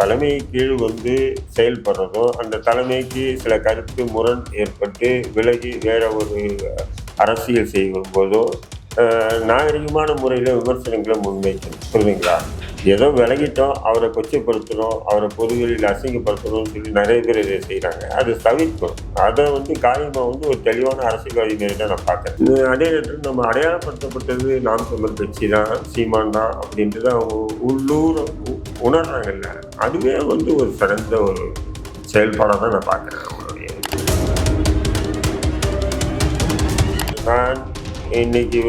தலைமை கீழ் செயல்படுறதும், அந்த தலைமைக்கு சில கருத்து முரண் ஏற்பட்டு விலகி வேற ஒரு அரசியல் செய்யும் போதோ நாகரிகமான முறையில் விமர்சனங்களை முன்வைக்கணும். புரியுதுங்களா? ஏதோ விலகிட்டோம், அவரை கொச்சைப்படுத்தணும், அவரை பொதுவெளியில் அசிங்கப்படுத்தணும்னு சொல்லி நிறைய பேர் இதை செய்கிறாங்க. அது தவிர்க்கணும். அதை காரியமாக ஒரு தெளிவான அரசியல்வாதி மாரி தான் நான் பார்க்குறேன். அதே நேரத்தில் நம்ம அடையாளப்படுத்தப்பட்டது நாம் தமிழ் கட்சி தான், சீமான் தான் அப்படின்றது அவங்க உள்ளூர் உணர்றாங்கல்ல, அதுவே ஒரு சிறந்த ஒரு செயல்பாடாக தான் நான் பார்க்குறேன் அவங்களுடைய. நான் இன்னைக்கு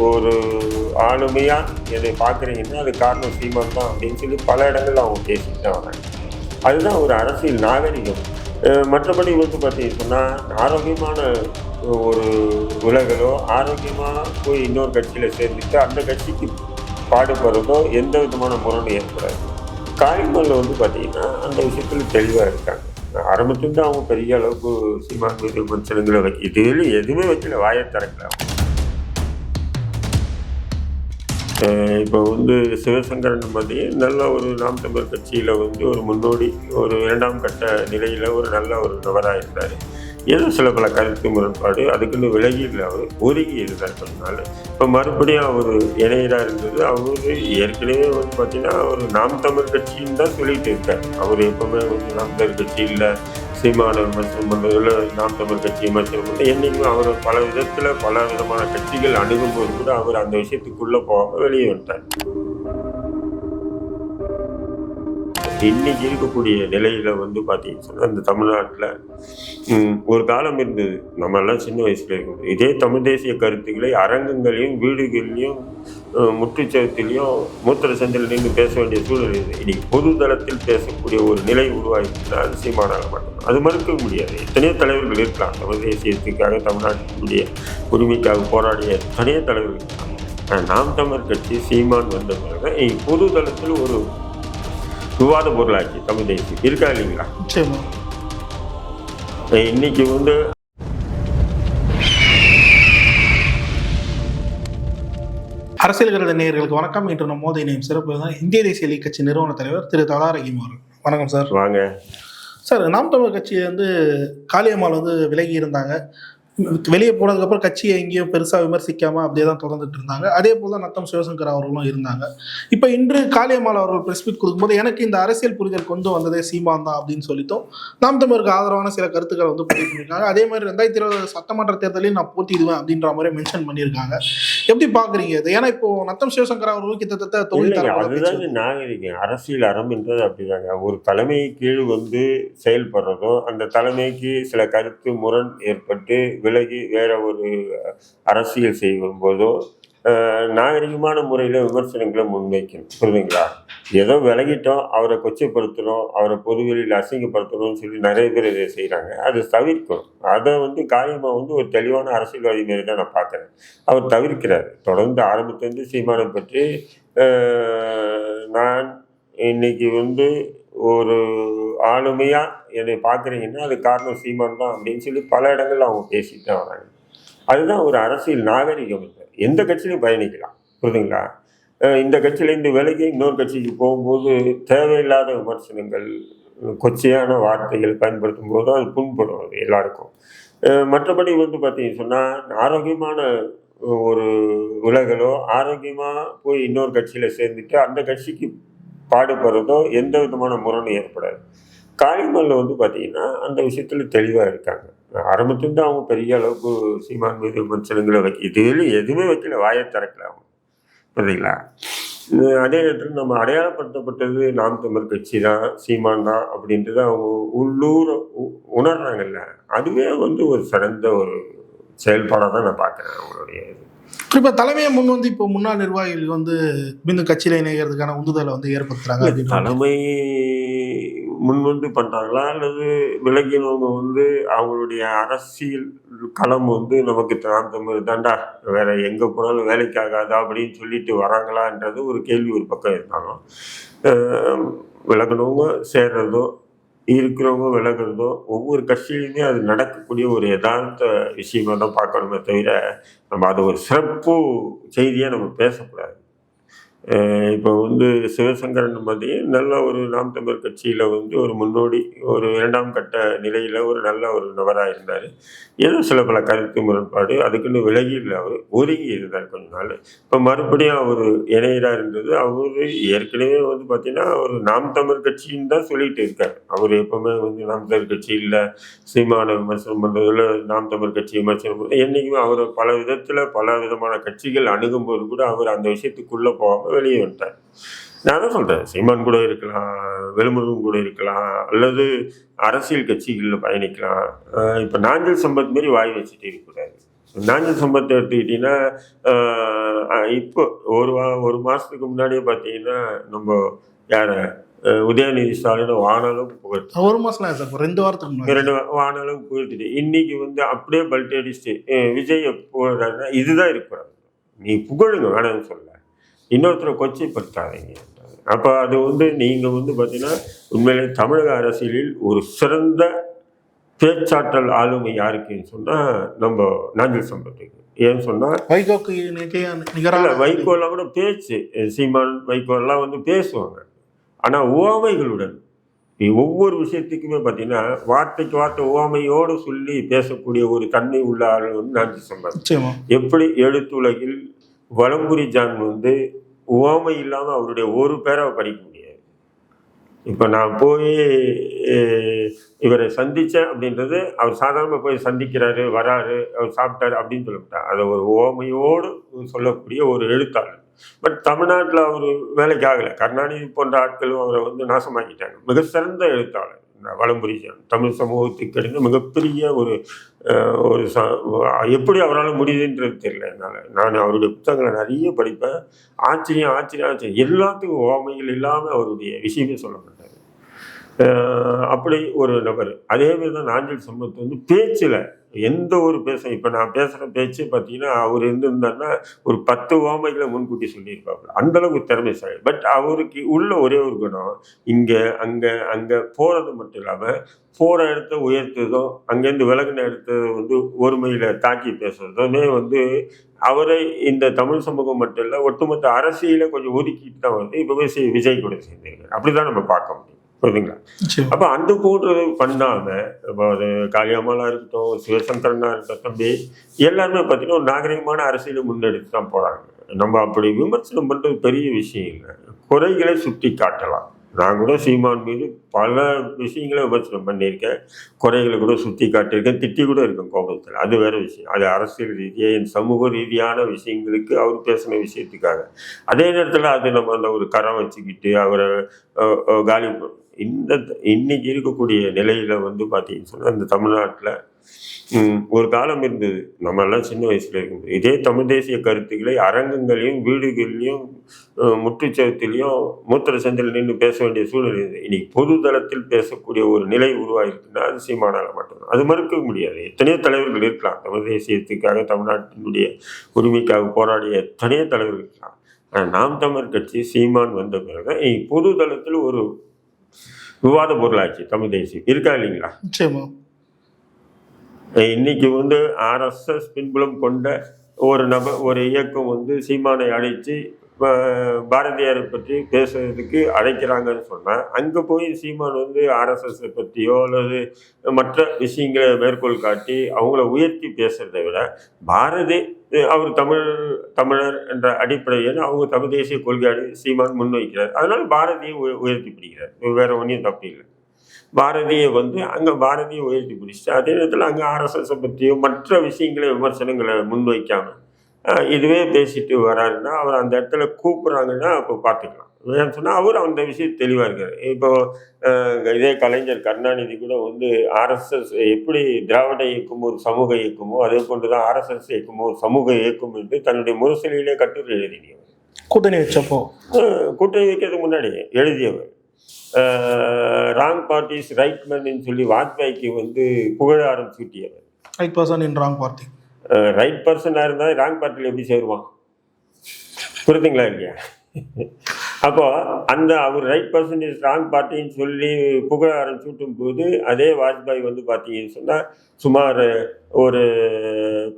ஒரு ஆளுமையாக என்னை பார்க்குறீங்கன்னா அது காரணம் சீமான் தான் அப்படின்னு சொல்லி பல இடங்கள் அவங்க பேசிட்டு தான் வராங்க. அதுதான் ஒரு அரசியல் நாகரிகம். மற்றபடி பார்த்தீங்கன்னா ஆரோக்கியமான ஒரு உலகளோ ஆரோக்கியமாக போய் இன்னொரு கட்சியில் சேர்ந்துட்டு அந்த கட்சிக்கு பாடுபடுறதோ எந்த விதமான முரணும் ஏற்படாது. காரியங்களில் பார்த்தீங்கன்னா அந்த விஷயத்தில் தெளிவாக இருக்காங்க. ஆரம்பத்துலேருந்து அவங்க பெரிய அளவுக்கு சீமான் மீது விமர்சனங்களை இதுல எதுவுமே வைக்கல, வாயை திறக்கல. இப்போ சிவசங்கரன் மாதிரி நல்ல ஒரு நாம் தமிழர் கட்சியில் ஒரு முன்னோடி, ஒரு இரண்டாம் கட்ட நிலையில் ஒரு நல்ல ஒரு நபராக இருந்தார். ஏதோ சில பல கருத்து முரண்பாடு, அதுக்குன்னு விலகி இல்லை, அவர் ஒதுங்கி இருந்தார் கொஞ்ச நாள். இப்போ மறுபடியும் அவர் இணையராக இருந்தது. அவர் ஏற்கனவே பார்த்தீங்கன்னா ஒரு நாம் தமிழ் கட்சின்னு தான் சொல்லிட்டு இருக்கார். அவர் எப்பவுமே நாம் தமிழ் கட்சி இல்லை, சீமான விமர்சனம் பண்ணுறதுல நாம் தமிழ் கட்சி விமர்சனம் பண்ண என்றைக்கும் அவர் பல விதத்தில் பல விதமான கட்சிகள் அணுகும்போது கூட அவர் அந்த விஷயத்துக்குள்ளே போக வெளியே வந்துட்டார். இன்னைக்கு இருக்கக்கூடிய நிலையில் பார்த்தீங்கன்னு சொன்னால் இந்த தமிழ்நாட்டில் ஒரு காலம் இருந்தது, நம்ம எல்லாம் சின்ன வயசுல இருக்கும்போது இதே தமிழ் தேசிய கருத்துக்களை அரங்கங்களையும் வீடுகள்லையும் முற்றுச்சவத்திலையும் மூத்திர சந்தில் நின்று பேச வேண்டிய சூழ்நிலை இருக்குது. இன்னைக்கு பொது தளத்தில் பேசக்கூடிய ஒரு நிலை உருவாகிச்சுன்னா அது சீமானால் மட்டும் அது மறுக்க முடியாது. எத்தனையோ தலைவர்கள் இருக்கலாம், தமிழ் தேசியத்துக்காக தமிழ்நாட்டினுடைய உரிமைக்காக போராடிய எத்தனையோ தலைவர்கள் இருக்கலாம். நாம் தமிழர் கட்சி சீமான் வந்த பிறகு பொது தளத்தில் ஒரு விவாத பொருளாச்சு தமிழ் தேசியம் இருக்கா இல்லைங்களா? இன்னைக்கு அரசியல் கருட நேயர்களுக்கு வணக்கம். இன்று நம்ம மோதி இணையும் சிறப்பு தான் இந்திய தேசிய லீக் கட்சி நிறுவன தலைவர் திரு தலா ரஹீம் அவர்கள். வணக்கம் சார். வாங்க சார். நாம் தமிழர் கட்சி காளியம்மாள் விலகி இருந்தாங்க. வெளியே போனதுக்கப்புறம் கட்சியை எங்கேயும் பெருசாக விமர்சிக்காமல் அப்படியே தான் தொடர்ந்துட்டு இருந்தாங்க. அதே போல் தான் நத்தம் சிவசங்கர் அவர்களும் இருந்தாங்க. இப்போ இன்று காளியம்மாள் அவர்கள் பிரஸ் மீட் கொடுக்கும்போது எனக்கு இந்த அரசியல் புரிதல் கொண்டு வந்ததே சீமான் தான் அப்படின்னு சொல்லிட்டோம் நாம் தமிழருக்கு ஆதரவான சில கருத்துக்களை பதிவு பண்ணியிருக்காங்க. அதே மாதிரி 2020 சட்டமன்ற தேர்தலில் நான் போட்டிடுவேன் அப்படின்ற மாதிரி மென்ஷன் பண்ணியிருக்காங்க. எப்படி பார்க்குறீங்க இது? ஏன்னா இப்போ நத்தம் சிவசங்கர் அவர்கள் கிட்டத்தட்ட அதுதான் நாகரிகம். அரசியல் அரம்புன்றது அப்படிதாங்க. ஒரு தலைமை கீழ் செயல்படுறதும், அந்த தலைமைக்கு சில கருத்து முரண் ஏற்பட்டு விலகி வேற ஒரு அரசியல் செய்யும் போதோ நாகரிகமான முறையில் விமர்சனங்களை முன்வைக்கணும். புரியுதுங்களா? ஏதோ விலகிட்டோம், அவரை கொச்சைப்படுத்தணும், அவரை பொதுவெளியில் அசிங்கப்படுத்தணும்னு சொல்லி நிறைய பேர் இதை செய்கிறாங்க. அது தவிர்க்கணும். அதை காரியமாக ஒரு தெளிவான அரசியல்வாதி மாரி தான் நான் பார்க்குறேன். அவர் தவிர்க்கிறார். தொடர்ந்து ஆரம்பத்துலேருந்து சீமானை பற்றி நான் இன்னைக்கு ஒரு ஆளுமையாக என்னை பார்க்குறீங்கன்னா அது காரணம் சீமான் தான் அப்படின்னு சொல்லி பல இடங்கள்ல அவங்க பேசிட்டு தான் வராங்க. அதுதான் ஒரு அரசியல் நாகரிகம். இல்லை, எந்த கட்சியிலையும் பயணிக்கலாம். புரியுதுங்களா? இந்த கட்சியிலேருந்து விலகி இன்னொரு கட்சிக்கு போகும்போது தேவையில்லாத விமர்சனங்கள், கொச்சையான வார்த்தைகள் பயன்படுத்தும் போது அது புண்படும் அது எல்லாருக்கும். மற்றபடி பார்த்தீங்கன்னு சொன்னால் ஆரோக்கியமான ஒரு உலகளோ ஆரோக்கியமாக போய் இன்னொரு கட்சியில் சேர்ந்துட்டு அந்த கட்சிக்கு பாடுபடுறதோ எந்த விதமான முரணும் ஏற்படாது. காரியங்களில் பார்த்தீங்கன்னா அந்த விஷயத்தில் தெளிவாக இருக்காங்க. ஆரம்பத்துலேருந்து அவங்க பெரிய அளவுக்கு சீமான் மீது விமர்சனங்களை இதுல எதுவுமே வைக்கல, வாயை திறக்கல அவங்க. புரியுதுங்களா? அதே நேரத்தில் நம்ம அடையாளப்படுத்தப்பட்டது நாம் தமிழ் கட்சி தான், சீமான் தான் அப்படின்றது அவங்க உள்ளூர் உணர்றாங்கல்ல, அதுவே ஒரு சிறந்த ஒரு செயல்பாடாக தான் நான் பார்க்குறேன் அவங்களுடைய. இப்போ தலைமையை முன் இப்போ முன்னாள் நிர்வாகிகள் மீண்டும் கட்சியில் இணைகிறதுக்கான உந்துதலை ஏற்படுத்துறாங்க. தலைமை முன் பண்ணுறாங்களா அல்லது விலகினவங்க அவங்களுடைய அரசியல் களம் நமக்கு நாம் தமிழ் தாண்டா, வேற எங்கே போனாலும் வேலைக்கு ஆகாதா அப்படின்னு சொல்லிட்டு வராங்களான்றது ஒரு கேள்வி ஒரு பக்கம் இருந்தாலும், விலகினவங்க சேர்றதோ இருக்கிறவங்க விலகிறதோ ஒவ்வொரு கட்சியிலுமே அது நடக்கக்கூடிய ஒரு யதார்த்த விஷயமா தான் பார்க்கணுமே தவிர நம்ம அது ஒரு சிறப்பு செய்தியாக நம்ம பேசக்கூடாது. இப்போ வந்து சிவசங்கரன் மாதிரி நல்ல ஒரு நாம் தமிழர் கட்சியில் வந்து ஒரு முன்னோடி, ஒரு 2ஆம் கட்ட நிலையில் ஒரு நல்ல ஒரு நபராக இருந்தார். ஏதோ சில பல கருத்து முரண்பாடு, அதுக்குன்னு விலகி இல்லை, அவர் ஒதுங்கி இருந்தார் கொஞ்ச நாள். இப்போ மறுபடியும் அவர் இணையராக இருந்தது. அவர் ஏற்கனவே வந்து பார்த்தீங்கன்னா ஒரு நாம் தமிழர் கட்சின்னு தான் சொல்லிட்டு இருக்கார். அவர் எப்பவுமே வந்து நாம் தமிழர் கட்சி இல்லை, சீமான விமர்சனம் பண்ணுறதுல நாம் தமிழர் கட்சி விமர்சனம் பண்ணுறது, என்றைக்குமே அவர் பல விதத்தில் பல விதமான கட்சிகள் அணுகும்போது கூட அவர் அந்த விஷயத்துக்குள்ளே போகாமல் வெளியே வந்துட்டார். நான் தான் சொல்கிறேன், சீமான் கூட இருக்கலாம், வேலுமுருகன் கூட இருக்கலாம், அல்லது அரசியல் கட்சிகளில் பயணிக்கலாம். இப்போ நாஞ்சில் சம்பத் மாரி வாய் வச்சுட்டு இருக்கக்கூடாது. நாஞ்சில் சம்பத்தை எடுத்துக்கிட்டிங்கன்னா இப்போ ஒரு மாதத்துக்கு முன்னாடியே பார்த்தீங்கன்னா நம்ம யாரை உதயநிதி ஸ்டாலின் வானளவுக்கு புகழ்த்து, ஒரு மாசம் சார், 2 வாரத்துக்கு முன்னாடி 2 வானளவுக்கு புகழ்த்துட்டு இன்னைக்கு வந்து அப்படியே பல்ட் அடிச்சுட்டு விஜய் புகழ்றாருன்னா இதுதான் இருக்கக்கூடாது. நீ புகழுங்க, வேணாம்னு சொல்ல, இன்னொருத்தரை கொச்சைப்படுத்தாதீங்க. அப்போ அது வந்து நீங்கள் வந்து பார்த்தீங்கன்னா உண்மையிலே தமிழக அரசியலில் ஒரு சிறந்த பேச்சாற்றல் ஆளுமை யாருக்குன்னு சொன்னால் நம்ம நாஞ்சில் சம்பத்துக்கு. ஏன்னு சொன்னால் வைகோக்கு நிகரான வைகோலாம் கூட பேச்சு, சீமான் வைகோலாம் வந்து பேசுவாங்க. ஆனால் உவமைகளுடன் ஒவ்வொரு விஷயத்துக்குமே பார்த்தீங்கன்னா வார்த்தைக்கு வார்த்தை உவமையோடு சொல்லி பேசக்கூடிய ஒரு தன்மை உள்ள ஆள் வந்து நாஞ்சில் சம்பத். எப்படி எழுத்துலகில் வலம்புரி ஜான் வந்து உவமை இல்லாமல் அவருடைய ஒரு பேரை படிக்க முடியாது. இப்போ நான் போய் இவரை சந்தித்தேன் அப்படின்றது, அவர் சாதாரணமாக போய் சந்திக்கிறாரு, வராரு, அவர் சாப்பிட்டாரு அப்படின்னு சொல்லப்பட்டார். அதை ஒரு உவமையோடு சொல்லக்கூடிய ஒரு எழுத்தாளர். பட் தமிழ்நாட்டில் அவர் வேலைக்கு ஆகலை. கருணாநிதி போன்ற ஆட்களும் அவரை வந்து நாசமாக்கிட்டாங்க. மிக சிறந்த எழுத்தாளர் வலம்புரி ஜான். தமிழ் சமூகத்துக்கு கிடைத்த மிகப்பெரிய ஒரு எப்படி அவரால் முடியுதுன்றது தெரியல என்னால். நான் அவருடைய புத்தகங்களை நிறைய படிப்பேன். ஆச்சரியம் எல்லாத்துக்கும் உவமைகள் இல்லாமல் அவருடைய விஷயமே சொல்ல மாட்டார். அப்படி ஒரு நபர். அதே மாதிரி தான் நாஞ்சில் சம்பத் வந்து பேச்சில் எந்த ஒரு இப்போ நான் பேசுகிற பேச்சு பார்த்தீங்கன்னா அவர் இருந்திருந்தாருன்னா ஒரு 10 உவமைகளை முன்கூட்டி சொல்லியிருப்பாப்புல. அந்தளவுக்கு திறமைசாலி. பட் அவருக்கு உள்ள ஒரே ஒரு குணம், இங்கே அங்கே போகிறது மட்டும் இல்லாமல் போகிற இடத்த உயர்த்துறதும் அங்கேருந்து விலகின இடத்த வந்து ஒருமையில் தாக்கி பேசுறதுமே வந்து அவரை இந்த தமிழ் சமூகம் மட்டும் இல்லை, ஒட்டுமொத்த அரசியலை கொஞ்சம் ஒதுக்கிட்டு தான் வந்து இப்போவே விஜய் கூட சேர்ந்துருக்காரு. அப்படி தான் நம்ம பார்க்க முடியும். புரியுதுங்களா? அப்போ அந்த போன்றது பண்ணாமல், இப்போ அது காளியம்மாளாக இருக்கட்டும், சிவசங்கரனாக இருக்கட்டும், தம்பி எல்லாருமே பார்த்தீங்கன்னா ஒரு நாகரிகமான அரசியலை முன்னெடுத்து தான் போகிறாங்க. நம்ம அப்படி விமர்சனம் பண்ணுறது பெரிய விஷயம் இல்லை. குறைகளை சுட்டி காட்டலாம். நான் கூட சீமான் மீது பல விஷயங்களை விமர்சனம் பண்ணியிருக்கேன், குறைகளை கூட சுட்டி காட்டியிருக்கேன், திட்டி கூட இருக்கேன் கோபத்தில். அது வேறு விஷயம். அது அரசியல் ரீதியாக என் சமூக ரீதியான விஷயங்களுக்கு அவர் பேசின விஷயத்துக்காக. அதே நேரத்தில் அது நம்ம அந்த ஒரு கரம் வச்சுக்கிட்டு அவரை காலி இன்னைக்கு இருக்கக்கூடிய நிலையில் வந்து பார்த்தீங்கன்னு சொன்னால் இந்த தமிழ்நாட்டில் ஒரு காலம் இருந்தது, நம்ம எல்லாம் சின்ன வயசுல இருக்கும்போது இதே தமிழ் தேசிய கருத்துக்களை அரங்கங்களையும் வீடுகள்லையும் முற்றுச்சேர்த்திலையும் மூத்திர சந்தில் நின்று பேச வேண்டிய சூழ்நிலை இருந்தது. இன்னைக்கு பொது தளத்தில் பேசக்கூடிய ஒரு நிலை உருவாகிருக்குன்னா அது சீமானால மட்டும்தான். அது மறுக்க முடியாது. எத்தனையோ தலைவர்கள் இருக்கலாம், தமிழ் தேசியத்துக்காக தமிழ்நாட்டினுடைய உரிமைக்காக போராடிய எத்தனையோ தலைவர்கள் இருக்கலாம். ஆனால் நாம் தமிழர் கட்சி சீமான் வந்த பிறகு பொது தளத்தில் ஒரு விவாத பொருளாச்சு தமிழ் தேசியம் இருக்கா இல்லைங்களா? இன்னைக்கு வந்து RSS பின்புலம் கொண்ட ஒரு நபர், ஒரு இயக்கம் வந்து சீமானை அழைச்சி பாரதியாரை பற்றி பேசுறதுக்கு அழைக்கிறாங்கன்னு சொன்னால் அங்கே போய் சீமான் வந்து RSSஐ பற்றியோ அல்லது மற்ற விஷயங்களை மேற்கோள் காட்டி அவங்கள உயர்த்தி பேசுறதை விட பாரதி அவர் தமிழர் என்ற அடிப்படையில் அவங்க தமிழ் தேசிய கொள்கை சீமான் முன்வைக்கிறார். அதனால பாரதியை உயர்த்தி பிடிக்கிறார். வேற ஒன்றும் தப்பு இல்லை. பாரதியை வந்து அங்கே பாரதியை உயர்த்தி பிடிச்சிட்டு அதே நேரத்தில் அங்கே RSSஐ பற்றியோ மற்ற விஷயங்களை விமர்சனங்களை முன்வைக்காமல் இதுவே பேசிட்டு வராருன்னா அவர் அந்த இடத்துல கூப்பிட்றாங்கன்னா அப்போ பார்த்துக்கலாம். ஏன்னு சொன்னால் அவர் அந்த விஷயம் தெளிவாக இருக்கார். இப்போ இதே கலைஞர் கருணாநிதி கூட வந்து RSS எப்படி திராவிட இயக்கமோ ஒரு சமூக இயக்கமோ அதே போன்று தான் RSS இயக்கமோ ஒரு சமூக இயக்கம் என்று தன்னுடைய முரசொலியிலே கட்டுரை எழுதினவர். கூட்டணி வைக்கிறதுக்கு முன்னாடி எழுதியவர். ராங் பார்ட்டிஸ் ரைட் மேன் சொல்லி வாஜ்பாய்க்கு வந்து புகழாரம் சூட்டியவர். Right person in wrong party. Right பர்சனாக இருந்தால் ராங் பார்ட்டியில் எப்படி சேருவான்? புரியுதுங்களா இல்லையா? அப்போ அந்த அவர் ரைட் பர்சன் இஸ் ராங் பார்ட்டின்னு சொல்லி புகழாரம் சூட்டும் போது அதே வாஜ்பாய் வந்து பார்த்தீங்கன்னு சொன்னால் சுமார் ஒரு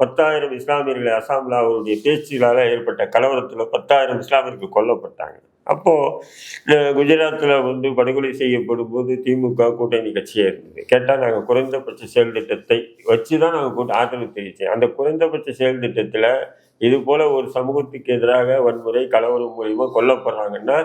10,000 இஸ்லாமியர்களை அசாமில் அவருடைய பேச்சுகளால் ஏற்பட்ட கலவரத்தில் 10,000 இஸ்லாமியர்கள் கொல்லப்பட்டாங்க. அப்போது குஜராத்தில் வந்து படுகொலை செய்யப்படும் போது திமுக கூட்டணி கட்சியாக இருந்தது. கேட்டால் நாங்கள் குறைந்தபட்ச செயல் திட்டத்தை வச்சு தான் நாங்கள் ஆதரவு தெரிவித்தேன். அந்த குறைந்தபட்ச செயல் திட்டத்தில் இது போல் ஒரு சமூகத்துக்கு எதிராக வன்முறை கலவரம் மூலியமாக கொல்லப்படுறாங்கன்னா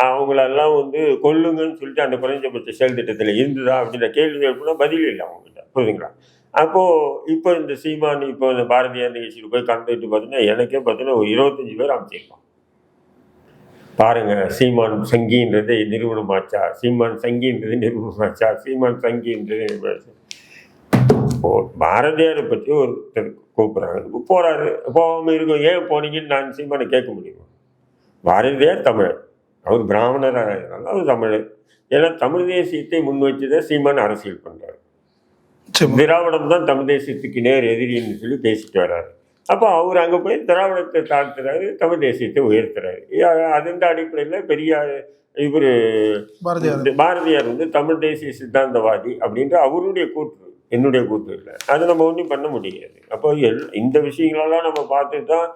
அவங்களெல்லாம் வந்து கொல்லுங்கன்னு சொல்லிட்டு அந்த குறைந்தபட்ச செயல் திட்டத்தில் இருந்ததா அப்படின்ற கேள்வி எழுப்புனா பதில் இல்லை அவங்ககிட்ட. புரியுதுங்களா? அப்போது இப்போ இந்த சீமான் இப்போ இந்த பாரதியார் நிகழ்ச்சியில் போய் கலந்துட்டு பார்த்தீங்கன்னா எனக்கே பார்த்தீங்கன்னா ஒரு 25 பேர் அமைச்சிருப்பான். பாருங்க, சீமான் சங்கின்றது நிறுவனமாச்சா, சீமான் சங்கின்றது நிறுவனமாச்சா, சீமான் சங்கின்றது பாரதியாரை பற்றி ஒருத்தர் கூப்பிட்றாங்க, போறாரு, போகாமல் இருக்கும். ஏன் போனீங்கன்னு நான் சீமானை கேட்க முடியுமா? பாரதியார் தமிழர், அவர் பிராமணராக இருந்தாலும் அவர் தமிழர். ஏன்னா தமிழ் தேசியத்தை முன் வச்சுதான் சீமான் அரசியல் பண்றாரு. திராவிடம் தான் தமிழ் தேசியத்துக்கு நேர் எதிரின்னு சொல்லி பேசிட்டு வர்றாரு. அப்போ அவர் அங்கே போய் திராவிடத்தை தாழ்த்துறாரு, தமிழ் தேசியத்தை உயர்த்துறாரு. அந்த அடிப்படையில் பெரியார் இவர் பாரதியார் வந்து தமிழ் தேசிய சித்தாந்தவாதி அப்படின்ற அவருடைய கூற்று, என்னுடைய கூற்று இல்லை. அது நம்ம ஒன்றும் பண்ண முடியாது. அப்போ இந்த விஷயங்களெல்லாம் நம்ம பார்த்து தான்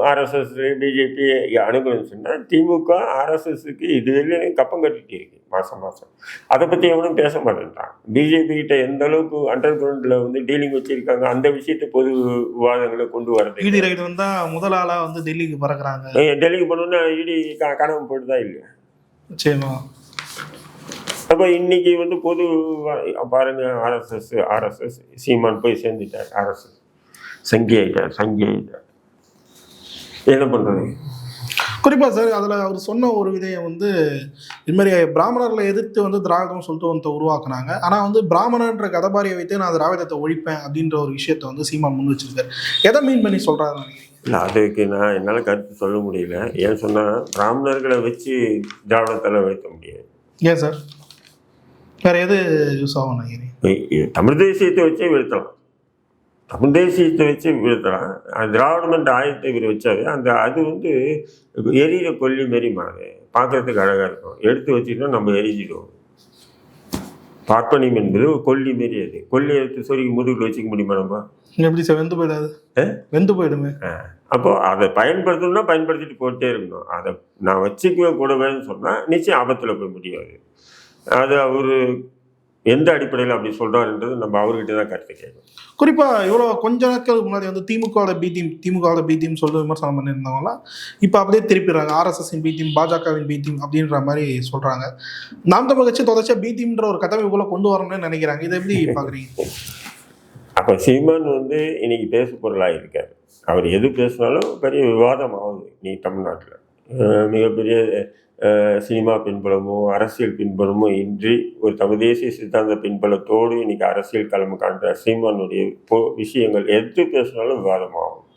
ஆர்எஸ்எஸ் பிஜேபி அணுகணும்னு சொன்னால் திமுக ஆர்எஸ்எஸ்க்கு இதுவரையிலும் கப்பம் கட்டிட்டு இருக்கு மாதம் மாதம். அதை பற்றி எவனும் பேச மாட்டேன்றான். பிஜேபி கிட்ட எந்த அளவுக்கு அண்டர் கிரவுண்டில் வந்து டீலிங் வச்சுருக்காங்க, அந்த விஷயத்தை பொது விவாதங்களை கொண்டு வரது. இடி ரைடு வந்தால் முதல் ஆளாக வந்து டெல்லிக்கு பறக்குறாங்க. டெல்லிக்கு போனோன்னா இடி காணாமல் போயிட்டுதான் இல்லையா? நிச்சயமா. அப்போ இன்னைக்கு வந்து பொது பாருங்க, ஆர்எஸ்எஸ் சீமான் போய் சேர்ந்துட்டார், ஆர்எஸ்எஸ் சங்கி ஆயிட்டார். என்ன பண்ணுறது? குறிப்பாக சார் அதில் அவர் சொன்ன ஒரு விதயம் வந்து இது மாதிரி பிராமணர்களை எதிர்த்து வந்து திராவிடம் சொல்லிட்டு ஒன்று உருவாக்குனாங்க. ஆனால் வந்து பிராமணன்ற கதபாரியை வைத்து நான் திராவிடத்தை ஒழிப்பேன் அப்படின்ற ஒரு விஷயத்த வந்து சீமான் முன் வச்சிருக்காரு. எதை மீன் பண்ணி சொல்கிறாரு? இல்லை, அதுக்கு நான் என்னால் கருத்து சொல்ல முடியல. ஏன் சொன்னால் பிராமணர்களை வச்சு திராவிடத்தில் வைக்க முடியாது. ஏன் சார்? வேறு எது யூஸ் ஆகும் நினைக்கிறேன்? தமிழ் தேசியத்தை வச்சே வீழ்த்தலாம். தமிழ் தேசியத்தை வச்சு வீழ்த்தலாம். திராவிடம் என்ற ஆயத்தை இவர் வச்சாரு. அது வந்து எரியிற கொல்லி மாரி மாறு, பார்க்கறதுக்கு அழகாக இருக்கும். எடுத்து வச்சுட்டா நம்ம எரிஞ்சிடுவோம். பார்ப்பனியம் என்பது ஒரு கொல்லி மாரி. அது கொல்லி எடுத்து சொருகி முதுகில் வச்சுக்க முடியுமா? நம்ம எப்படி சார் வெந்து போயிடாது? வெந்து போயிடுமே. அப்போது அதை பயன்படுத்தணும்னா பயன்படுத்திட்டு போயிட்டே இருக்கணும். அதை நான் வச்சுக்கவே கூடவேன்னு சொன்னால் நிச்சயம் ஆபத்தில் போய் முடியாது. அது அவர் எந்த அடிப்படையில் அப்படி சொல்கிறாருன்றது நம்ம அவர்கிட்ட தான் கருத்து கேட்கணும். குறிப்பாக இவ்வளோ கொஞ்ச நாட்களுக்கு முன்னாடி வந்து திமுகவோட பி டீம் சொல்லி விமர்சனம் பண்ணியிருந்தவங்களாம் இப்போ அப்படியே திருப்பிடுறாங்க. ஆர்எஸ்எஸ்ஸின் பி டீம், பாஜகவின் பி டீம் அப்படின்ற மாதிரி சொல்கிறாங்க. நாம் தமிழ் கட்சி தொடர்ச்சியாக பி டீம்ன்ற ஒரு கட்டமைப்புக்குள்ளே கொண்டு வரணும்னு நினைக்கிறாங்க. இதை எப்படி பார்க்குறீங்க? அப்போ சீமான் வந்து இன்னைக்கு பேசு பொருளாக இருக்கார். அவர் எது பேசினாலும் பெரிய விவாதம் ஆகுது. நீ தமிழ்நாட்டில் மிகப்பெரிய சினிமா பின்புலமோ அரசியல் பின்புலமோ இன்றி ஒரு தமிழ் தேசிய சித்தாந்த பின்புலத்தோடு இன்னைக்கு அரசியல் களம் காண்ற சீமானுடைய விஷயங்கள் எது பேசினாலும் விவாதமாகும்,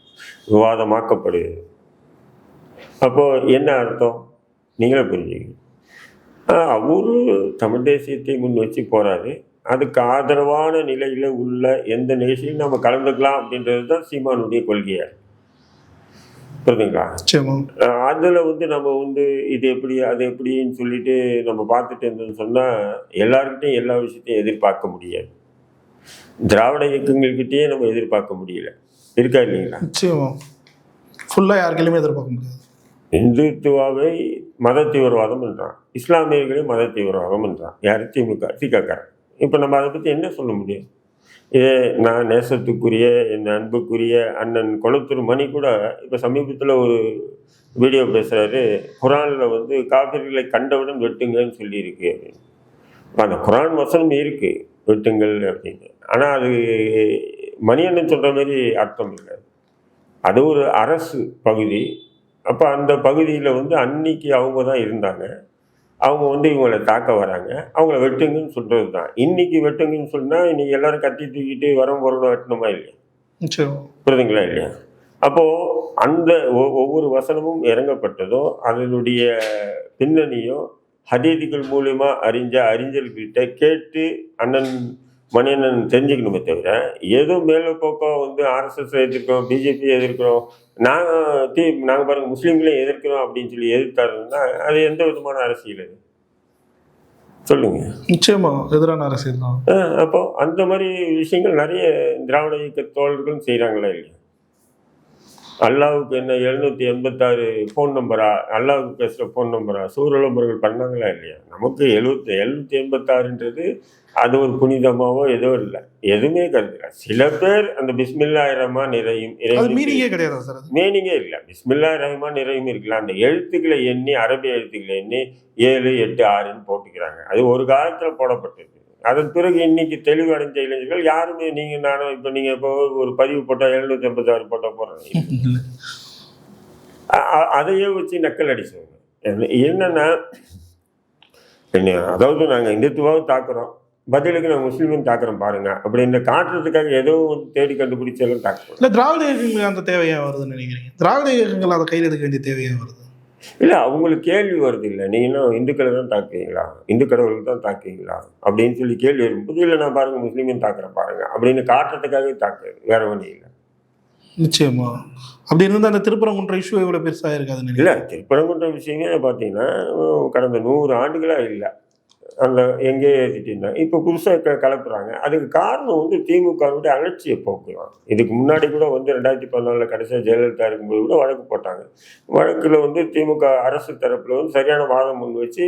விவாதமாக்கப்படுகிறது. அப்போது என்ன அர்த்தம் நீங்களே புரிஞ்சுங்க. அவரு தமிழ் தேசியத்தை முன் வச்சு போகிறாரு. அதுக்கு ஆதரவான நிலையில் உள்ள எந்த நிகழ்ச்சியும் நம்ம கலந்துக்கலாம் அப்படின்றது தான் சீமானுடைய கொள்கையாக. புரியுதுங்களா? அதில் வந்து நம்ம வந்து இது எப்படி அது எப்படின்னு சொல்லிட்டு நம்ம பார்த்துட்டு இருந்தோம்னு சொன்னால் எல்லாருக்கிட்டையும் எல்லா விஷயத்தையும் எதிர்பார்க்க முடியாது. திராவிட இயக்கங்கள்கிட்டயே நம்ம எதிர்பார்க்க முடியல. இருக்கா இல்லைங்களா? நிச்சயமா ஃபுல்லாக யாருக்கையுமே எதிர்பார்க்க முடியாது. இந்துத்துவாவை மத தீவிரவாதம் என்றான், இஸ்லாமியர்களையும் மத தீவிரவாதம் என்றான். யார்? திகாக்காரன். இப்போ நம்ம அதை பற்றி என்ன சொல்ல முடியும்? இதே நான் நேசத்துக்குரிய என் அன்புக்குரிய அண்ணன் கொளத்தூர் மணி கூட இப்போ சமீபத்தில் ஒரு வீடியோ பேசுகிறாரு. குரானில் வந்து காபிர்களை கண்டவுடன் வெட்டுங்கன்னு சொல்லியிருக்கு அப்படின்னு. அந்த குரான் வசனம் இருக்குது வெட்டுங்கள் அப்படின்னு. ஆனால் அது மணியண்ணன் சொல்கிற மாதிரி அர்த்தம் இல்லை. அது ஒரு அரசு பகுதி. அப்போ அந்த பகுதியில் வந்து அன்னைக்கு அவங்க தான் இருந்தாங்க. அவங்க வந்து இவங்களை தாக்க வராங்க, அவங்கள வெட்டுங்கன்னு சொல்கிறது தான். இன்னைக்கு வெட்டுங்கன்னு சொன்னால் இன்னைக்கு எல்லாரும் கட்டி தூக்கிட்டு வரம் பொருளை வெட்டணுமா இல்லையா? புரியுதுங்களா இல்லையா? அப்போது அந்த ஒவ்வொரு வசனமும் இறங்கப்பட்டதோ அதனுடைய பின்னணியோ ஹதீதுகள் மூலமாக அறிஞ்ச அறிஞர்கிட்ட கேட்டு அண்ணன் மணியண்ணன் தெரிஞ்சுக்கணுமே தவிர ஏதோ மேலப்போக்கோ வந்து ஆர்எஸ்எஸ் எதிர்க்கிறோம், பிஜேபி எதிர்க்கிறோம், நாங்கள் பாருங்கள் முஸ்லீம்களையும் எதிர்க்கிறோம் அப்படின்னு சொல்லி எதிர்த்தாருன்னா அது எந்த விதமான அரசியல் அது சொல்லுங்க. நிச்சயமா எதிரான அரசியல் தான். அப்போ அந்த மாதிரி விஷயங்கள் நிறைய திராவிட இயக்க தோழர்களும் செய்கிறாங்களா இல்லையா? அல்லாவுக்கு என்ன 786 ஃபோன் நம்பரா, அல்லாவுக்கு பேசுகிற ஃபோன் நம்பரா, சூரலம்பர்கள் பண்ணாங்களா இல்லையா? நமக்கு 786ன்றது அது ஒரு புனிதமாவோ ஏதோ இல்லை, எதுவுமே கருதுல. சில பேர் அந்த பிஸ்மில்லாஹிர் ரஹ்மான் நிறையும் மீனிங்கே கிடையாது சார், மீனிங்கே இல்லை. பிஸ்மில்லாஹிர் ரஹ்மான் நிறையும் இருக்கலாம், அந்த எழுத்துக்களை எண்ணி அரபி எழுத்துக்களை எண்ணி 7, 8, 6ன்னு போட்டுக்கிறாங்க. அது ஒரு காலத்தில் போடப்பட்டது. அதன் பிறகு இன்னைக்கு தெளிவடைஞ்ச இளைஞர்கள் யாருமே நீங்கள் நானும் இப்போ நீங்கள் இப்போ ஒரு பதிவு போட்டால் 786 போட்டால் போடுறாங்க, அதையே வச்சு நக்கல் அடிச்சவங்க. என்னன்னா அதாவது நாங்கள் இந்துத்துவாவும் தாக்குறோம், பதிலுக்கு நான் முஸ்லீமும் தாக்குறோம் பாருங்க அப்படின்னு காட்டுறதுக்காக ஏதோ தேடி கண்டுபிடிச்சாலும் தாக்குறோம். இல்லை திராவிட இயக்கங்கள் அந்த தேவையாக வருதுன்னு நினைக்கிறீங்க? திராவிட இயக்கங்கள் அதை கையில் எடுக்க வேண்டிய தேவையாக வருது இல்லை, அவங்களுக்கு கேள்வி வருது இல்லை, நீங்களும் இந்துக்களை தான் தாக்குவீங்களா, இந்து கடவுளுக்கு தான் தாக்குவீங்களா அப்படின்னு சொல்லி கேள்வி வரும்போது இல்லை நான் பாருங்க முஸ்லீமும் தாக்குறேன் பாருங்க அப்படின்னு காட்டுறதுக்காகவே தாக்குறது, வேற ஒன்றும் இல்லை. நிச்சயமா அப்படி இருந்து அந்த திருப்பரங்குன்ற இஷ்யூ எவ்வளோ பெருசாக இருக்காதுன்னு இல்லை. திருப்பரங்குன்ற விஷயமே பார்த்தீங்கன்னா கடந்த 100 ஆண்டுகளாக இல்லை, அந்த எங்கேயே ஏற்றிட்டு இருந்தாங்க, இப்போ புதுசாக கலப்புறாங்க. அதுக்கு காரணம் வந்து திமுகவுடைய அலட்சிய போக்கு தான். இதுக்கு முன்னாடி கூட வந்து 2014 கடைசியாக ஜெயலலிதா இருக்கும்போது கூட வழக்கு போட்டாங்க. வழக்கில் வந்து திமுக அரசு தரப்பில் வந்து சரியான வாதம் முன் வச்சு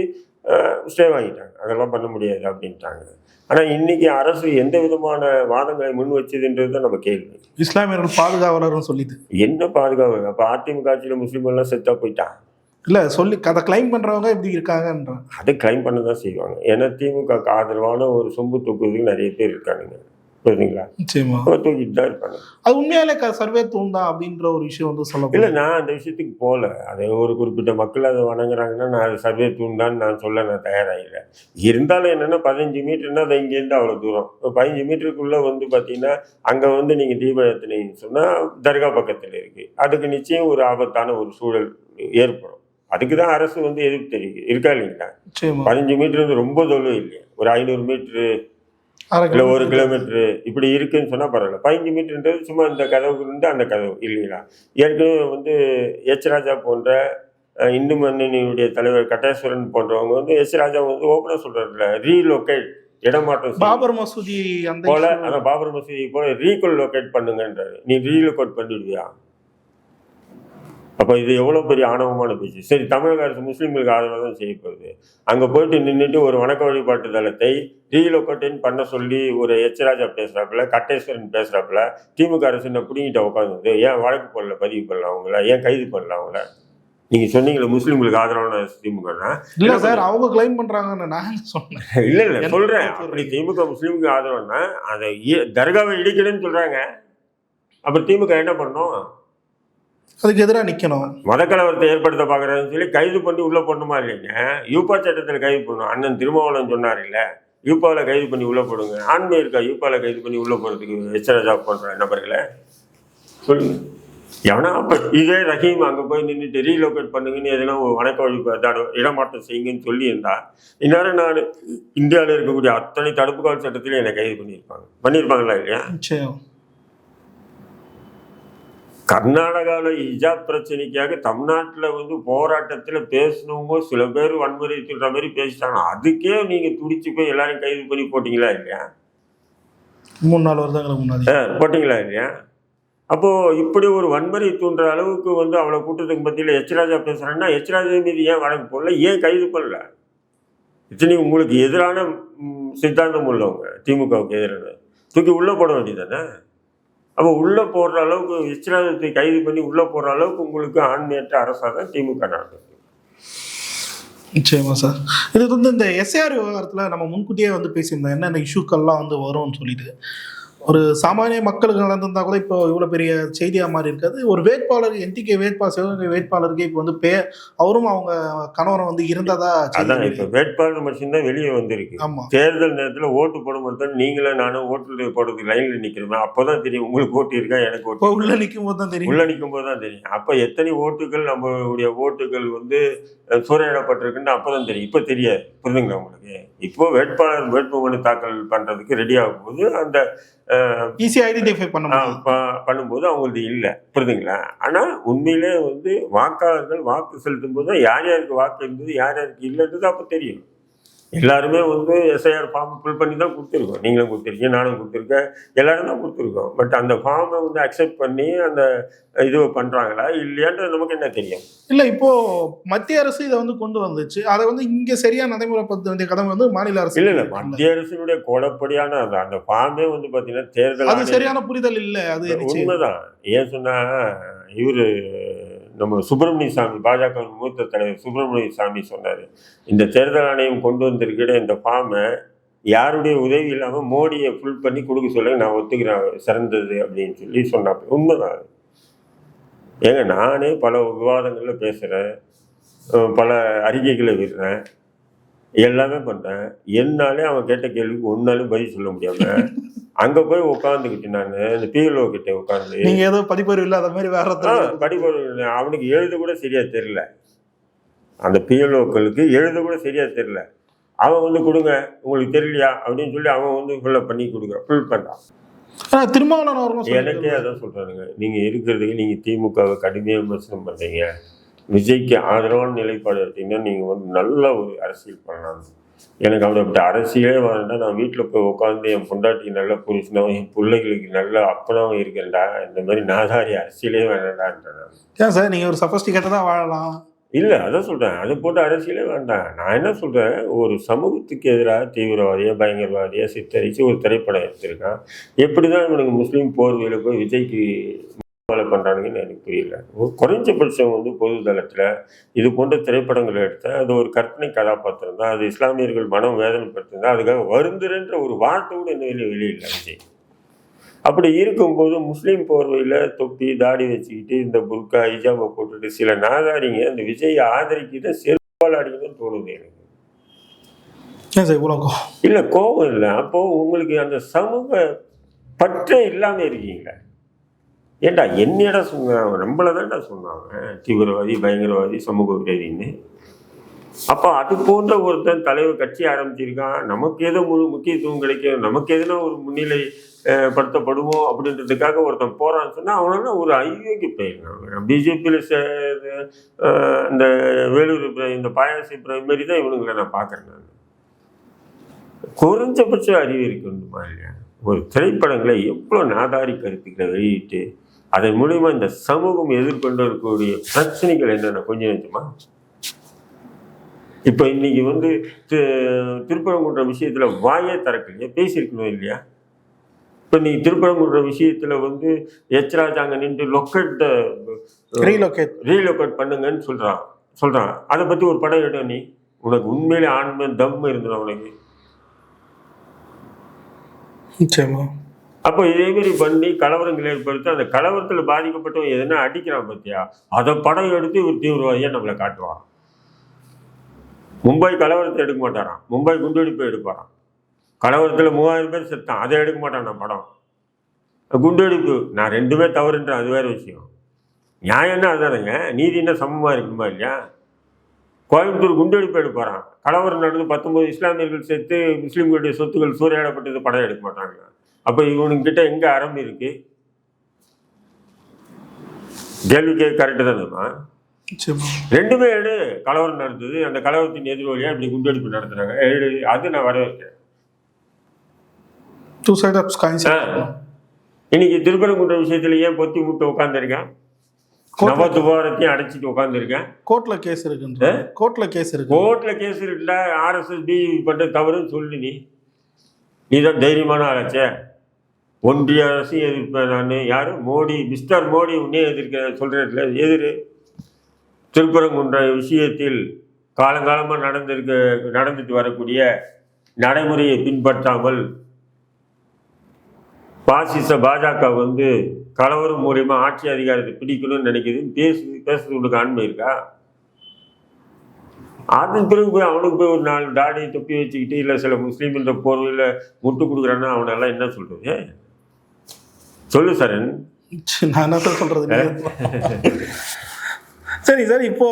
ஸ்டே வாங்கிட்டாங்க, அதெல்லாம் பண்ண முடியாது அப்படின்ட்டாங்க. ஆனால் இன்னைக்கு அரசு எந்த விதமான வாதங்களை முன் வச்சதுன்றது தான் நம்ம கேள்வி. இஸ்லாமியர்கள் பாதுகாவலர்னு சொல்லிட்டு என்ன பாதுகாப்பு? அப்போ அதிமுக ஆட்சியில் முஸ்லீம்கள்லாம் செத்தா போயிட்டான் இல்லை சொல்லி அதை கிளைம் பண்ணுறவங்க இப்படி இருக்காங்கன்ற அதை கிளைம் பண்ண தான் செய்வாங்க. ஏன்னா திமுக ஆதரவான ஒரு சொம்பு தூக்குறதுக்கு நிறைய பேர் இருக்கானுங்க, புரியுதுங்களா? நிச்சயமா தூக்கிட்டு தான் இருப்பாங்க. அது உண்மையாலே சர்வே தூண்டா அப்படின்ற ஒரு விஷயம் வந்து சொல்ல இல்லை, நான் அந்த விஷயத்துக்கு போகல. அதை ஒரு குறிப்பிட்ட மக்கள் அதை வணங்குறாங்கன்னா நான் அது சர்வே தூண்டான்னு நான் சொல்ல நான் தயாராகில்லை. இருந்தாலும் என்னென்னா 15 மீட்டர்னா அது இங்கேருந்து அவ்வளோ தூரம், 15 மீட்டருக்குள்ளே வந்து பார்த்தீங்கன்னா அங்கே வந்து நீங்கள் தீபம் ஏற்றினீங்கன்னு சொன்னால் தர்கா பக்கத்தில் இருக்குது, அதுக்கு நிச்சயம் ஒரு ஆபத்தான ஒரு சூழல் ஏற்படும். அதுக்கு தான் அரசு வந்து எதிர்ப்பு தெரியுது இருக்கா இல்லைங்களா? 15 மீட்டர் ரொம்ப தொழில் இல்லையா, ஒரு 500 மீட்ரு இல்லை 1 கிலோமீட்டரு இப்படி இருக்குன்னு சொன்னால் பரவாயில்ல. 15 மீட்டர்ன்றது சும்மா இந்த கதவுக்கு இருந்து அந்த கதவு இல்லைங்களா? ஏற்கனவே வந்து எச் ராஜா போன்ற இந்து முன்னணியுடைய தலைவர் கட்டேஸ்வரன் போன்றவங்க வந்து எச் ராஜா வந்து ஓப்பனாக சொல்கிறாருல, ரீலோகேட் இடமாற்றம் பாபர் மசூதி அந்த போல, அந்த பாபர் மசூதி போல ரீகொலோகேட் பண்ணுங்கன்றாரு. நீ ரீலோகேட் பண்ணிடுவியா? அப்போ இது எவ்வளோ பெரிய ஆணவமான பேச்சு. சரி, தமிழக அரசு முஸ்லீம்களுக்கு ஆதரவாக தான் செய்யப்படுது, அங்கே போயிட்டு நின்றுட்டு ஒரு வணக்க வழிபாட்டு தளத்தை ரீலோகேட்டின் பண்ண சொல்லி ஒரு எச் ராஜா பேசுகிறாப்புல, கட்டேஸ்வரன் பேசுகிறாப்புல, திமுக அரசு என்ன பிடிங்கிட்ட உட்காந்துது, ஏன் வழக்கு போடல, பதிவு பண்ணலாம் அவங்கள, ஏன் கைது பண்ணல அவங்கள? நீங்கள் சொன்னீங்களே முஸ்லீம்களுக்கு ஆதரவான திமுகனா? இல்லை சார், அவங்க கிளைம் பண்ணுறாங்கன்னு நான் சொன்னேன். இல்லை சொல்கிறேன், அப்படி திமுக முஸ்லீமுக்கு ஆதரவுன்னா அதை தர்காவை இடிக்கணும்னு சொல்கிறாங்க. அப்புறம் திமுக என்ன பண்ணணும்? அதுக்கு எதிராக நிற்கணும், மதக்கலவரத்தை ஏற்படுத்த பார்க்குறதுன்னு சொல்லி கைது பண்ணி உள்ளே போடணுமா இல்லைங்க? யூபா சட்டத்தில் கைது பண்ணணும். அண்ணன் திருமாவளவன் சொன்னார் இல்லை, யூபாவில் கைது பண்ணி உள்ளே போடுங்க. ஆண்மை இருக்கா யூபாவில் கைது பண்ணி உள்ளே போகிறதுக்கு எச் ராஜா போன்ற நபர்களை? சொல்லுங்க. எவனா அப்போ இதே ரஹீம் அங்கே போய் நின்றுட்டு ரீலோகேட் பண்ணுங்கன்னு எதனா வணக்க வழிபாடு இடமாற்றம் செய்யுங்கன்னு சொல்லியிருந்தா இந்நேரம் நான் இந்தியாவில் இருக்கக்கூடிய அத்தனை தடுப்பு காவல் சட்டத்திலையும் என்னை கைது பண்ணியிருப்பாங்களா இல்லையா? கர்நாடகாவில் ஹிஜாப் பிரச்சனைக்காக தமிழ்நாட்டில் வந்து போராட்டத்தில் பேசினவங்க சில பேர் வன்முறை சொல்கிற மாதிரி பேசிட்டாங்க. அதுக்கே நீங்கள் துடிச்சு போய் எல்லாரையும் கைது பண்ணி போட்டிங்களா இல்லையா? 3-4 வருடங்களுக்கு முன்னாடி போட்டிங்களா இல்லையா? அப்போது இப்படி ஒரு வன்முறை தூண்டுற அளவுக்கு வந்து அவ்வளோ கூட்டத்துக்கு மத்தியில் எச் ராஜா பேசுகிறாங்கன்னா எச் ராஜா மீது ஏன் வழக்கு போடல, ஏன் கைது பண்ணல? இத்தனை உங்களுக்கு எதிரான சித்தாந்தம் உள்ளவங்க, திமுகவுக்கு எதிரான தூக்கி உள்ளே போட வேண்டியதானே? அப்போ உள்ளே போடுற அளவுக்கு எச் ராஜாத்தை கைது பண்ணி உள்ளே போடுற அளவுக்கு உங்களுக்கு ஆண்மையற்ற அரசாக தான் திமுக நடக்குது. நிச்சயமா சார். இது வந்து இந்த எஸ்ஏஆர் விவகாரத்தில் நம்ம முன்கூட்டியே வந்து பேசியிருந்தோம், என்னென்ன இஷ்யூக்கள்லாம் வந்து வரும்னு சொல்லிட்டு. ஒரு சாமானிய மக்களுக்கு நடந்திருந்தா கூட இப்போ இவ்வளவு பெரிய செய்தியா மாறி இருக்காது. ஒரு வேட்பாளர் என்டிகே வேட்பாளர் சிவகங்கை வேட்பாளருக்கு இப்போ வந்து அவரும் அவங்க கணவரும் வந்து இருந்ததா செய்தி அதான் இப்ப வேட்பாளர் மட்டும்தான் வெளியே வந்திருக்கு. ஆமா. தேர்தல் நேரத்துல ஓட்டு போட மட்டும் நீங்களும் நானும் ஓட்டு போடுறதுக்கு லைன்ல நிக்கிறோமே, அப்பதான் தெரியும் உங்களுக்கு ஓட்டு இருக்கா எனக்கு இப்போ ஓட்டு. உள்ள நிற்கும் போது தான் தெரியும். உள்ள நிற்கும் போது தான் தெரியும். அப்ப எத்தனை ஓட்டுகள் நம்மளுடைய ஓட்டுகள் வந்து சூறையிடப்பட்டிருக்குன்னு அப்பதான் தெரியும். இப்ப தெரியாது. புரியுதுங்களா உங்களுக்கு? இப்போ வேட்பாளர் வேட்புமனு தாக்கல் பண்றதுக்கு ரெடி ஆகும் போது அந்த ஈஸியா ஐடென்டிஃபை பண்ண முடியும். பண்ணும்போது அவங்களுக்கு இல்லை. புரியுதுங்களா? ஆனா உண்மையிலே வந்து வாக்காளர்கள் வாக்கு செலுத்தும் போது யார் யாருக்கு வாக்கு இருந்தது யார் யாருக்கு இல்லைன்றது அப்ப தெரியும். எல்லாருமே வந்து எஸ்ஐஆர் ஃபார்ம் ஃபில் பண்ணி தான் கொடுத்துருக்கோம். நீங்களும் கொடுத்துருக்கீங்க, நானும் கொடுத்துருக்கேன், எல்லாரும் தான் கொடுத்துருக்கோம். பட் அந்த ஃபார்மை வந்து அக்செப்ட் பண்ணி அந்த இது பண்ணுறாங்களா இல்லையான்றது நமக்கு என்ன தெரியும்? இல்லை, இப்போ மத்திய அரசு இதை வந்து கொண்டு வந்துச்சு. அதை வந்து இங்கே சரியா நடைமுறைப்படுத்த வேண்டிய கடமை வந்து மாநில அரசு. இல்லை மத்திய அரசினுடைய கோடப்படியான அந்த ஃபார்மே வந்து பார்த்தீங்கன்னா தேர்தல் அது சரியான புரிதல் இல்லை. அது உண்மைதான். ஏன் சொன்னா இவரு நம்ம சுப்பிரமணிய சாமி, பாஜக மூத்த தலைவர் சுப்பிரமணிய சாமி சொன்னார், இந்த தேர்தல் ஆணையம் கொண்டு வந்திருக்கிற இந்த ஃபார்மை யாருடைய உதவி இல்லாமல் மோடியை ஃபுல் பண்ணி கொடுக்க சொல்ல நான் ஒத்துக்கிறேன் சிறந்தது அப்படின்னு சொல்லி சொன்னாங்க. உண்மைதான். ஏங்க நானே பல விவாதங்களில் பேசுகிறேன், பல அறிக்கைகளை விடுறேன், எல்லாமே பண்ணுறேன். என்னாலே அவன் கேட்ட கேள்விக்கு ஒன்னாலும் பதில் சொல்ல முடியாமல் அங்கே போய் உட்காந்துக்கிட்டு நான் இந்த பிஎல்ஓ கிட்ட உட்காந்து நீங்கள் ஏதோ படிப்பறிவு இல்லாத மாதிரி வேற படிப்பறிவு அவனுக்கு எழுத கூட சரியா தெரியல. அந்த பிஎல்ஓக்களுக்கு எழுத கூட சரியா தெரியல. அவன் வந்து கொடுங்க உங்களுக்கு தெரியலையா அப்படின்னு சொல்லி அவன் வந்து ஃபுல்லாக பண்ணி கொடுக்குறான், ஃபுல் பண்ணுறான். திருமாவளவன் அவர்களும் எனக்கே அதான் சொல்கிறானுங்க, நீங்கள் இருக்கிறதுக்கு நீங்கள் திமுகவை கடுமையாக விமர்சனம் பண்ணுறீங்க, விஜய்க்கு ஆதரவான நிலைப்பாடு எடுத்தீங்கன்னா நீங்கள் வந்து நல்ல ஒரு அரசியல் பண்ணலாம். எனக்கு அப்படிப்பட்ட அரசியலே வரேன்டா, நான் வீட்டில் போய் உட்காந்து என் பொண்டாட்டிக்கு நல்ல புருஷனாகவும் என் பிள்ளைகளுக்கு நல்ல அப்பனாகவும் இருக்கேன்டா, இந்த மாதிரி நாதாரி அரசியலே வேண்டான்றான். ஏன் சார் நீங்கள் ஒரு சஃபஸ்டிகேட்டடாக வாழலாம்? இல்லை அதான் சொல்கிறேன், அதை போட்டு அரசியலே வேண்டாம். நான் என்ன சொல்கிறேன், ஒரு சமூகத்துக்கு எதிராக தீவிரவாதியாக பயங்கரவாதியாக சித்தரித்து ஒரு திரைப்படம் எடுத்திருக்கான். எப்படி தான் இவனுக்கு முஸ்லீம் போர்வையில் போய் விஜய்க்கு வேலை பண்ணுறானுங்கன்னு எனக்கு புரியல. ஒரு குறைஞ்சபட்சம் வந்து பொது தளத்தில் இது போன்ற திரைப்படங்களை எடுத்தால் அது ஒரு கற்பனை கதாபாத்திரம் தான், அது இஸ்லாமியர்கள் மனம் வேதனைப்படுத்திருந்தா அதுக்காக வருந்துறன்ற ஒரு வார்த்தை கூட என்ன வெளியில்லை விஜய். அப்படி இருக்கும்போது முஸ்லீம் போர்வையில் தொப்பி தாடி வச்சுக்கிட்டு இந்த புர்கா ஹிஜாபை போட்டுட்டு சில நாதாரிங்க அந்த விஜயை ஆதரிக்கிட்ட செருப்பால் அடிக்கணும்னு தோணுது எனக்கு. இல்லை கோபம் இல்லை, அப்போ உங்களுக்கு அந்த சமூக பற்றே இல்லாமல் இருக்கீங்களா? ஏண்டா என்னடா சொன்னாங்க, நம்மளை தான்டா சொன்னாங்க தீவிரவாதி பயங்கரவாதி சமூக விரோதின்னு. அப்போ அது போன்ற ஒருத்தன் தலைவர் கட்சி ஆரம்பிச்சிருக்கான், நமக்கு ஏதோ முக்கியத்துவம் கிடைக்கும், நமக்கு எதுனா ஒரு முன்னிலை படுத்தப்படுவோம் அப்படின்றதுக்காக ஒருத்தன் போறான்னு சொன்னா அவனா ஒரு ஐயோக்கு போயிருக்காங்க. பிஜேபியில் இந்த வேலூர் இந்த பாயாசி மாரி தான் இவனுங்களை நான் பார்க்குறேன். நான் குறைஞ்சபட்ச அறிவு இருக்கணுமா இல்லையா? ஒரு திரைப்படங்களை எவ்வளோ நாதாரி கருத்துக்களை வெளியிட்டு அதன் மூலியமா இந்த சமூகம் எதிர்கொண்டு இருக்கக்கூடிய பிரச்சனைகள் என்னென்ன கொஞ்சம் நினைச்சுமா. இப்போ இன்னைக்கு வந்து திருப்பரங்குன்ற விஷயத்துல வாயே திறக்கலையா, பேசியிருக்கணும் இல்லையா? இப்போ நீங்கள் திருப்பரங்குன்ற விஷயத்துல வந்து எச்ராஜ் அங்கே நின்று ரீலொகேட் பண்ணுங்கன்னு சொல்றான். அதை பத்தி ஒரு படம் எடு. நீ உனக்கு உண்மையிலே ஆன்மை தம் இருந்தது உனக்கு. அப்போ இதே மாதிரி பண்ணி கலவரங்கள் ஏற்படுத்தி அந்த கலவரத்தில் பாதிக்கப்பட்டவன் எதுனா அடிக்கிறான் பார்த்தியா, அதை படம் எடுத்து ஒரு தீவிரவாதியாக நம்மளை காட்டுவான். மும்பை கலவரத்தை எடுக்க மாட்டாரான், மும்பை குண்டுவெடிப்பை எடுப்பாரான். கலவரத்தில் 3000 பேர் செத்தான், அதை எடுக்க மாட்டான் நான் படம். குண்டுவெடிப்பு நான் ரெண்டுமே தவறுன்றேன், அது வேறு விஷயம். நியாயம்னா அதுதானுங்க, நீதினா சமமாக இருக்குமா இல்லையா? கோயம்புத்தூர் குண்டுவெடிப்பு எடுப்பாரான், கலவரம் நடந்து 19 இஸ்லாமியர்கள் சேர்த்து முஸ்லீம்களுடைய சொத்துக்கள் சூறையாடப்பட்டது படம் எடுக்க மாட்டாங்க. அப்போ இவனுக்கிட்ட எங்கே அறம் இருக்கு? கேள்விக்கே கரெக்டு தானேம்மா. ரெண்டுமே எடு. கலவரம் நடந்தது, அந்த கலவரத்தின் எதிர்வழியாக இப்படி குண்டுவெடிப்பு நடத்துறாங்க, எடு. அது நான் வரவேற்கிறேன். இன்னைக்கு திருப்பரங்குன்ற விஷயத்துல ஏன் பொத்தி முட்டை உட்காந்துருக்கேன், நவதுபாரத்தையும் அடைச்சிட்டு உட்காந்துருக்கேன். கோர்ட்ல கேஸ் இருக்கு, கோர்ட்ல கேஸ் இருக்குல்ல. RSS டிவி பண்ற தவறுன்னு சொல்லி நீதான் தைரியமான ஆளாச்சே. ஒன்றிய அரசையும் எதிர்ப்பேன் நான். யாரு? மோடி, மிஸ்டர் மோடி உன்னே எதிர்க்க சொல்றதுல எதிரு. திருப்பரங்குன்ற விஷயத்தில் காலங்காலமாக நடந்துட்டு வரக்கூடிய நடைமுறையை பின்பற்றாமல் பாசிச பாஜக வந்து கலவரம் மூலியமா ஆட்சி அதிகாரத்தை பிடிக்கணும்னு நினைக்குதுன்னு பேசுறதுக்கு ஆண்மை இருக்கா? அதன் பிறகு போய் அவனுக்கு போய் ஒரு 4 தாடி தொப்பி வச்சுக்கிட்டு இல்லை சில முஸ்லீம்ன்ற போர்வையில் முட்டு கொடுக்குறான்னா அவனெல்லாம் என்ன சொல்றது? சொல்லு சரண். நான் என்ன சொல்றது? சரி சார், இப்போ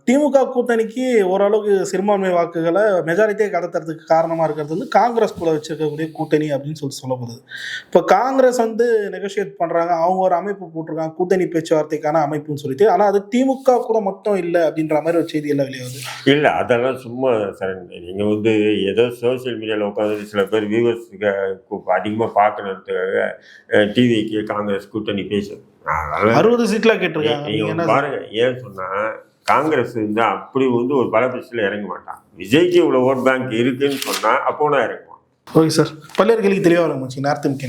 திமுக கூட்டணிக்கு ஓரளவுக்கு சிறுபான்மை வாக்குகளை மெஜாரிட்டியை கடத்துறதுக்கு காரணமாக இருக்கிறது வந்து காங்கிரஸ் கூட வச்சிருக்கக்கூடிய கூட்டணி அப்படின்னு சொல்லப்படுது. இப்போ காங்கிரஸ் வந்து நெகோஷியேட் பண்ணுறாங்க, அவங்க ஒரு அமைப்பு போட்டிருக்காங்க கூட்டணி பேச்சுவார்த்தைக்கான அமைப்புன்னு சொல்லிட்டு. ஆனால் அது திமுக கூட மட்டும் இல்லை அப்படின்ற மாதிரி ஒரு செய்தி எல்லாம் வெளியாகுது. இல்லை, அதெல்லாம் சும்மா சரண். நீங்கள் வந்து ஏதோ சோசியல் மீடியாவில் உட்காந்து சில பேர் வியூவர்ஸுக்கு அதிகமாக பார்க்கணுன்றதுக்காக டிவிக்கு காங்கிரஸ் கூட்டணி பேசுது. 60 சீட்லாம் கேட்டிருக்காங்க. பாருங்க, ஏன் சொன்னால் காங்கிரஸ் வந்து அப்படி வந்து ஒரு பலபட்சத்தில் இறங்க மாட்டான். விஜய்க்கு இவ்வளோ ஓட் பேங்க் இருக்குன்னு சொன்னால் அப்போ நான் இறங்குவான். ஓகே சார், பல்வேறு கேள்விக்கு தெளிவாக இருந்துச்சு. நேரத்துக்கு